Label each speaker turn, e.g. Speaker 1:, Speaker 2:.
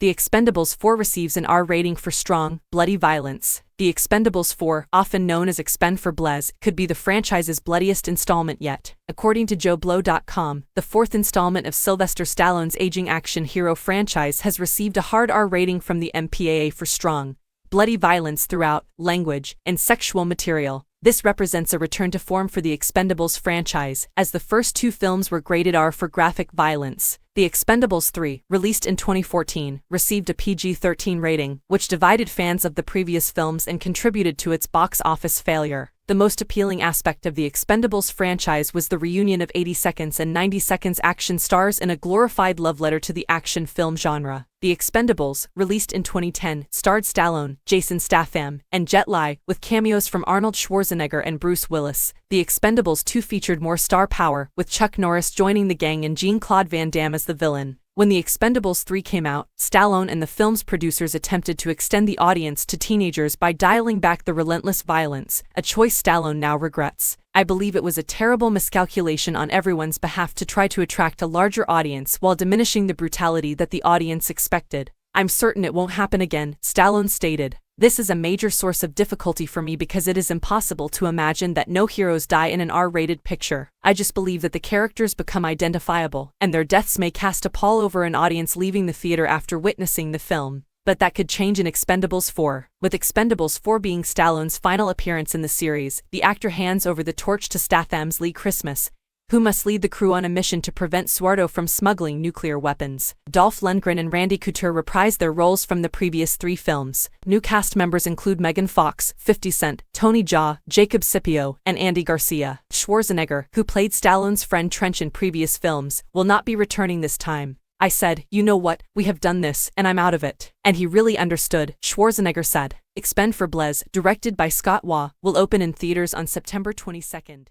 Speaker 1: The Expendables 4 receives an R rating for strong, bloody violence. The Expendables 4, often known as Expendables, could be the franchise's bloodiest installment yet. According to JoeBlow.com, the fourth installment of Sylvester Stallone's aging action hero franchise has received a hard R rating from the MPAA for strong, bloody violence throughout, language, and sexual material. This represents a return to form for the Expendables franchise, as the first two films were graded R for graphic violence. The Expendables 3, released in 2014, received a PG-13 rating, which divided fans of the previous films and contributed to its box office failure. The most appealing aspect of the Expendables franchise was the reunion of 80 seconds and 90 seconds action stars in a glorified love letter to the action film genre. The Expendables, released in 2010, starred Stallone, Jason Statham, and Jet Li, with cameos from Arnold Schwarzenegger and Bruce Willis. The Expendables 2 featured more star power, with Chuck Norris joining the gang and Jean-Claude Van Damme as the villain. When The Expendables 3 came out, Stallone and the film's producers attempted to extend the audience to teenagers by dialing back the relentless violence, a choice Stallone now regrets. I believe it was a terrible miscalculation on everyone's behalf to try to attract a larger audience while diminishing the brutality that the audience expected. I'm certain it won't happen again, Stallone stated. This is a major source of difficulty for me because it is impossible to imagine that no heroes die in an R-rated picture. I just believe that the characters become identifiable, and their deaths may cast a pall over an audience leaving the theater after witnessing the film. But that could change in Expendables 4. With Expendables 4 being Stallone's final appearance in the series, the actor hands over the torch to Statham's Lee Christmas, who must lead the crew on a mission to prevent Suardo from smuggling nuclear weapons. Dolph Lundgren and Randy Couture reprised their roles from the previous three films. New cast members include Megan Fox, 50 Cent, Tony Jaa, Jacob Scipio, and Andy Garcia. Schwarzenegger, who played Stallone's friend Trench in previous films, will not be returning this time. I said, you know what, we have done this, and I'm out of it. And he really understood, Schwarzenegger said. Expendables, directed by Scott Waugh, will open in theaters on September 22.